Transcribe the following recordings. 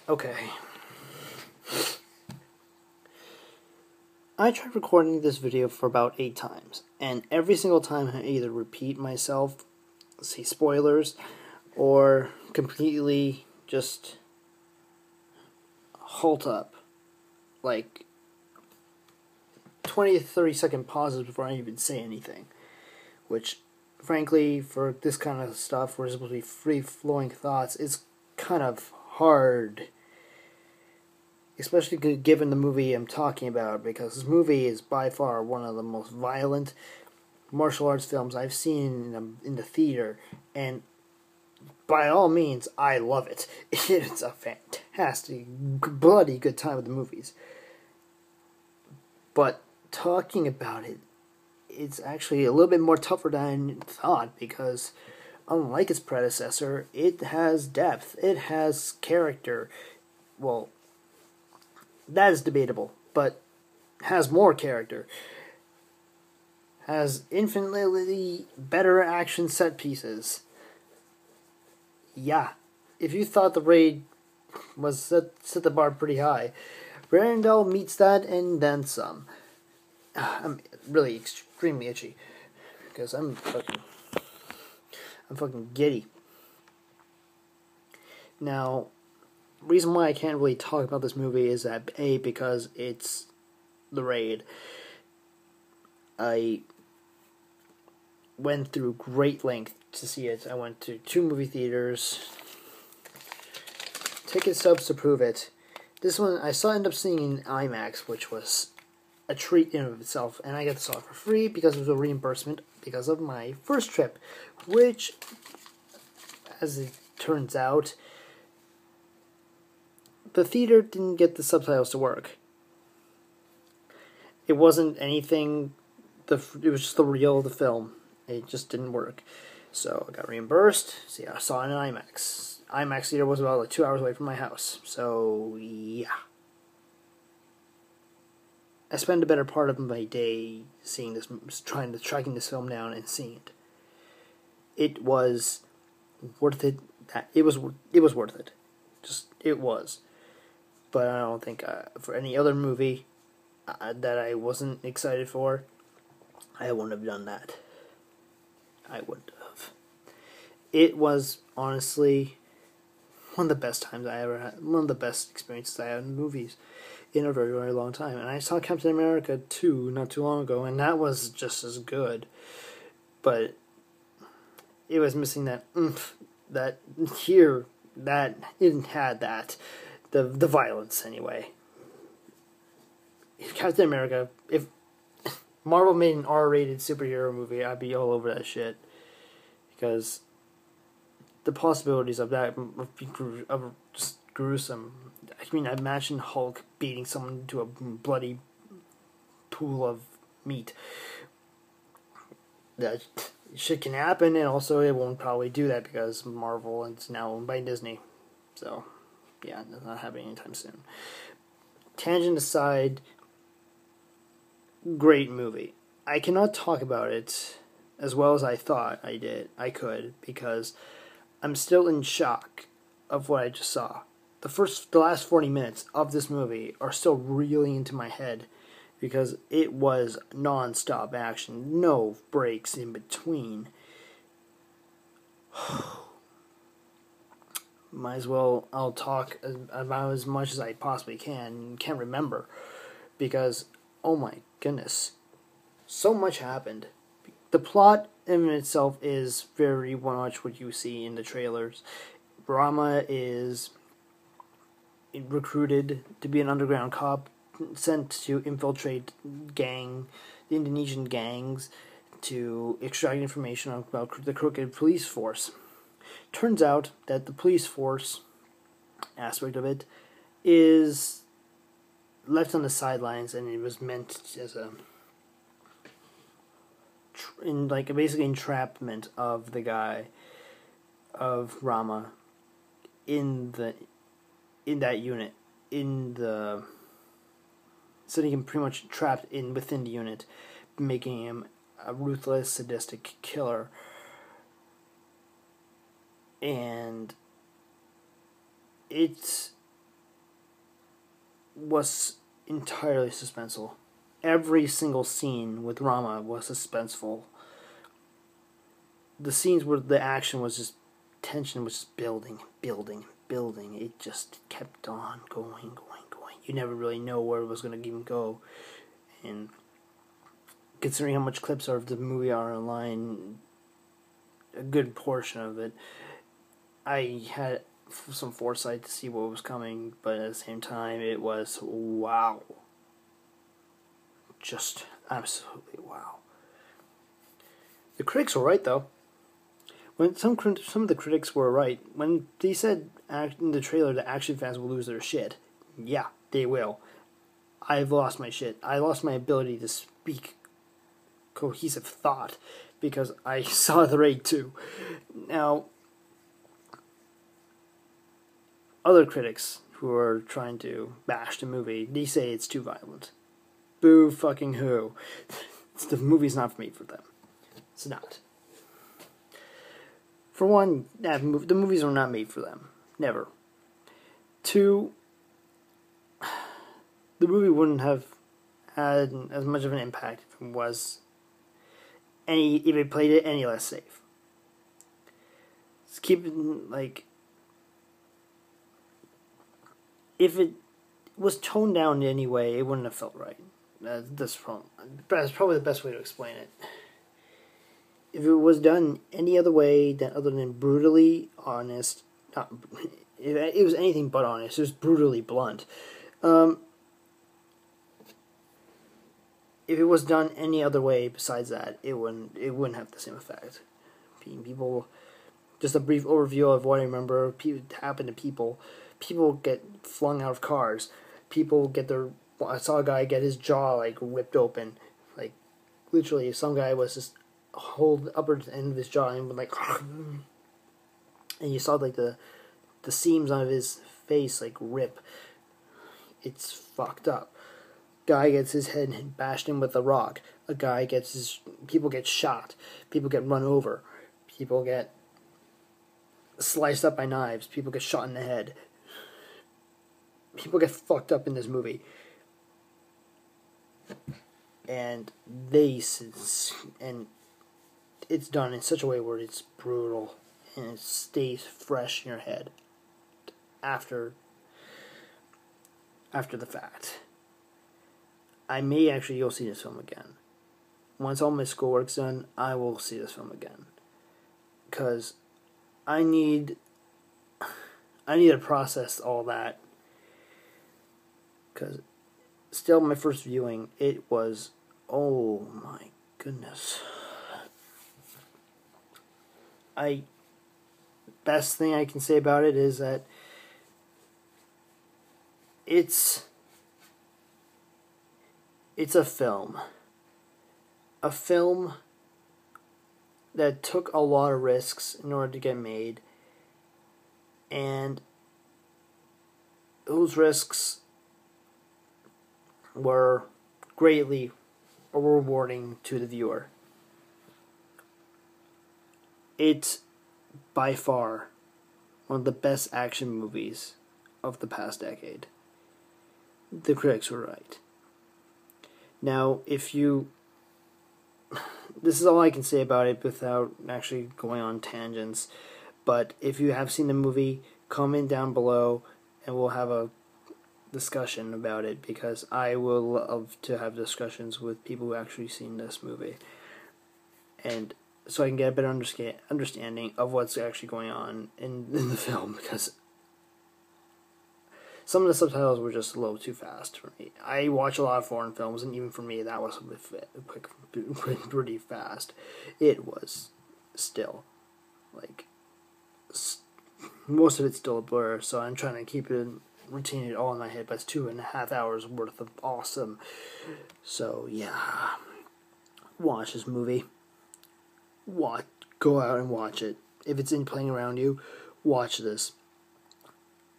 Okay. I tried recording this video for about 8 times, and every single time I either repeat myself, say spoilers, or completely just halt up. Like 20 to 30 second pauses before I even say anything. Which, frankly, for this kind of stuff where it's supposed to be free flowing thoughts, it's kind of hard. Especially given the movie I'm talking about, because this movie is by far one of the most violent martial arts films I've seen in the theater, and by all means, I love it. It's a fantastic, bloody good time with the movies. But talking about it, it's actually a little bit more tougher than I thought, because unlike its predecessor, it has depth, it has character. Well, that is debatable, but has more character. Has infinitely better action set pieces. Yeah, if you thought The Raid was set the bar pretty high, Randall meets that and then some. I'm really extremely itchy because I'm fucking giddy. Now, reason why I can't really talk about this movie is that A, because it's The Raid. I went through great length to see it. I went to 2 movie theaters, ticket stubs to prove it. This one I end up seeing in IMAX, which was a treat in and of itself, and I got to saw it for free because it was a reimbursement because of my first trip, which, as it turns out, the theater didn't get the subtitles to work. It wasn't anything, it was just the reel of the film. It just didn't work. So I got reimbursed. See, I saw it in IMAX. IMAX theater was about 2 hours away from my house. So, yeah. I spent a better part of my day seeing this, tracking this film down and seeing it. It was worth it. It was worth it. Just, it was. But I don't think for any other movie that I wasn't excited for, I wouldn't have done that. I wouldn't have. It was honestly one of the best times I ever had. One of the best experiences I had in movies in a very, very long time. And I saw Captain America 2 not too long ago, and that was just as good. But it was missing that oomph, that here, that it had that. The violence, anyway. If Captain America, if Marvel made an R-rated superhero movie, I'd be all over that shit. Because the possibilities of that are just gruesome. I mean, imagine Hulk beating someone into a bloody pool of meat. That shit can happen, and also it won't probably do that because Marvel is now owned by Disney. So, yeah, that's not happening anytime soon. Tangent aside, great movie. I cannot talk about it as well as I thought I could, because I'm still in shock of what I just saw. The last 40 minutes of this movie are still really into my head, because it was non-stop action, no breaks in between. Might as well, I'll talk about as much as I possibly can't remember, because, oh my goodness, so much happened. The plot in itself is very much what you see in the trailers. Rama is recruited to be an underground cop, sent to infiltrate the Indonesian gangs, to extract information about the crooked police force. Turns out that the police force aspect of it is left on the sidelines, and it was meant as basically entrapment of the guy, of Rama, in that unit, so he can pretty much trapped within the unit, making him a ruthless, sadistic killer. And it's was entirely suspenseful. Every single scene with Rama was suspenseful. The scenes where the action was just, tension was just building. It just kept on going. You never really know where it was going to even go. And considering how much clips of the movie are online, a good portion of it, I had some foresight to see what was coming, but at the same time, it was wow. Just absolutely wow. The critics were right, though. When some of the critics were right when they said in the trailer that action fans will lose their shit. Yeah, they will. I've lost my shit. I lost my ability to speak cohesive thought because I saw the Raid 2. Now, other critics who are trying to bash the movie, they say it's too violent. Boo fucking who. The movie's not made for them. It's not. For one, the movies are not made for them. Never. Two, the movie wouldn't have had as much of an impact if it was if it played it any less safe. Just keep it, like, if it was toned down in any way, it wouldn't have felt right. That's probably the best way to explain it. If it was done any other way other than brutally honest, it was anything but honest. It was brutally blunt. If it was done any other way besides that, it wouldn't have the same effect. People, just a brief overview of what I remember happened to people. People get flung out of cars. I saw a guy get his jaw like ripped open, like literally. Some guy was just hold the upper end of his jaw and like, and you saw like the seams of his face like rip. It's fucked up. Guy gets his head bashed in with a rock. People get shot. People get run over. People get sliced up by knives. People get shot in the head. People get fucked up in this movie. And it's done in such a way where it's brutal and it stays fresh in your head after the fact. I may actually go see this film again. Once all my schoolwork's done, I will see this film again. Because I need to process all that. Because still, my first viewing, it was, oh my goodness. Best thing I can say about it is that it's a film. A film that took a lot of risks in order to get made, and those risks were greatly rewarding to the viewer. It's by far one of the best action movies of the past decade. The critics were right. Now, this is all I can say about it without actually going on tangents, but if you have seen the movie, comment down below and we'll have a discussion about it, because I will love to have discussions with people who actually seen this movie, and so I can get a better understanding of what's actually going on in the film, because some of the subtitles were just a little too fast for me. I watch a lot of foreign films, and even for me, that was pretty fast. It was still, like, most of it's still a blur, so I'm trying to retain it all in my head, but it's 2.5 hours worth of awesome. So, yeah. Watch this movie. Go out and watch it. If it's playing around you, watch this.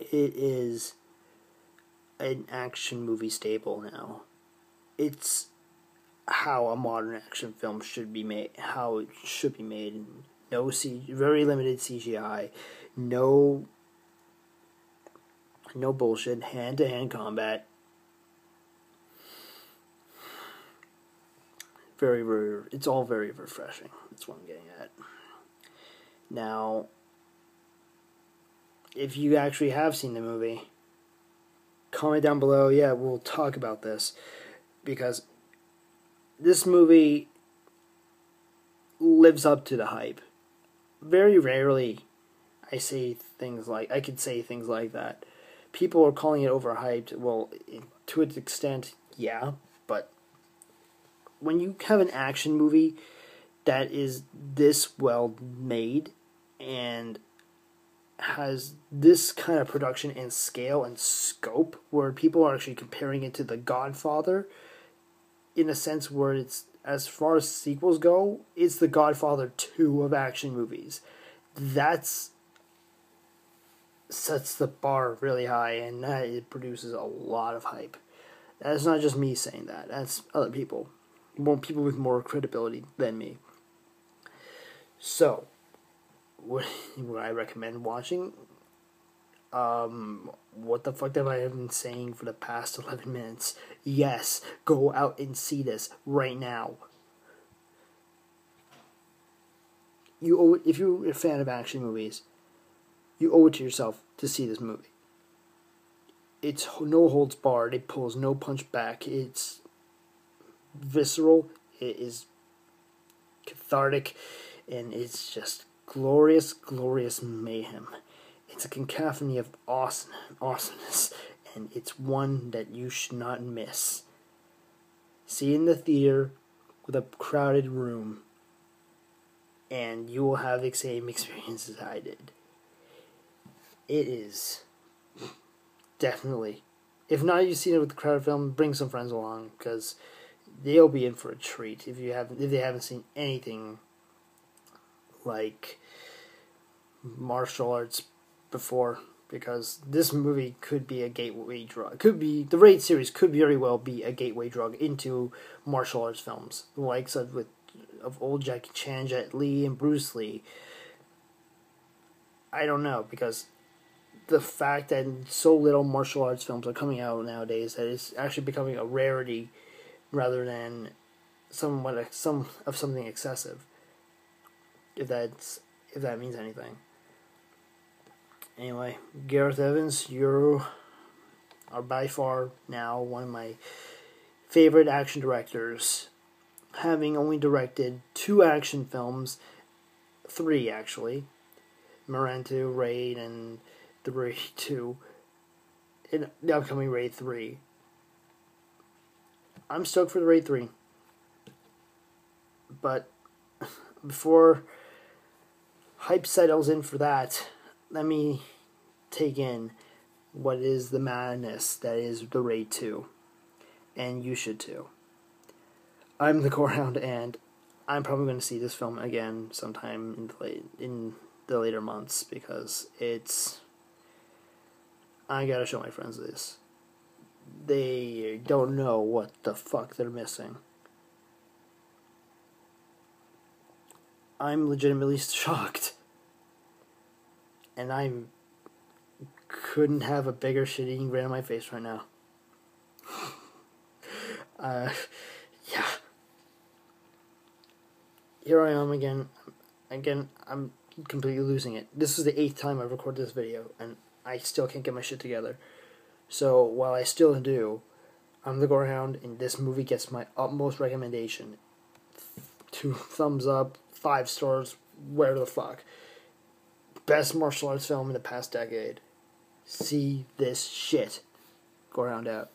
It is an action movie staple now. It's how a modern action film should be made. How it should be made. Very limited CGI. No bullshit. Hand-to-hand combat. it's all very refreshing. That's what I'm getting at. Now, if you actually have seen the movie, comment down below. Yeah, we'll talk about this, because this movie lives up to the hype. Very rarely I could say things like that. People are calling it overhyped. Well, to an extent, yeah, but when you have an action movie that is this well made and has this kind of production and scale and scope, where people are actually comparing it to The Godfather, in a sense where it's, as far as sequels go, it's The Godfather 2 of action movies. That's sets the bar really high, and that it produces a lot of hype. That's not just me saying that. That's other people. More people with more credibility than me. So, what I recommend watching? What the fuck have I been saying for the past 11 minutes? Yes, go out and see this right now. If you're a fan of action movies, you owe it to yourself to see this movie. It's no holds barred. It pulls no punch back. It's visceral. It is cathartic, and it's just glorious, glorious mayhem. It's a cacophony of awesomeness, and it's one that you should not miss. See it in the theater with a crowded room, and you will have the same experience as I did. It is definitely, if not you've seen it with the crowded film, bring some friends along, because they'll be in for a treat if they haven't seen anything like martial arts before, because this movie could be a gateway drug. The Raid series could very well be a gateway drug into martial arts films, the likes of old Jackie Chan, Jet Li, and Bruce Lee. I don't know, because the fact that so little martial arts films are coming out nowadays, that it's actually becoming a rarity rather than something excessive. If that means anything. Anyway, Gareth Evans, you are by far now one of my favorite action directors, having only directed 2 action films, 3 actually, Memento, Raid, and the Raid 2, and the upcoming Raid 3. I'm stoked for the Raid 3. But before hype settles in for that, let me take in what is the madness that is the Raid 2. And you should too. I'm the Gorehound, and I'm probably going to see this film again sometime in the later months, because I gotta show my friends this. They don't know what the fuck they're missing. I'm legitimately shocked. And I couldn't have a bigger shit-eating grin on my face right now. Yeah. Here I am again. I'm completely losing it. This is the 8th time I've recorded this video, and I still can't get my shit together. So, while I still do, I'm the Gorehound, and this movie gets my utmost recommendation. 2 thumbs up, 5 stars, where the fuck. Best martial arts film in the past decade. See this shit. Gorehound out.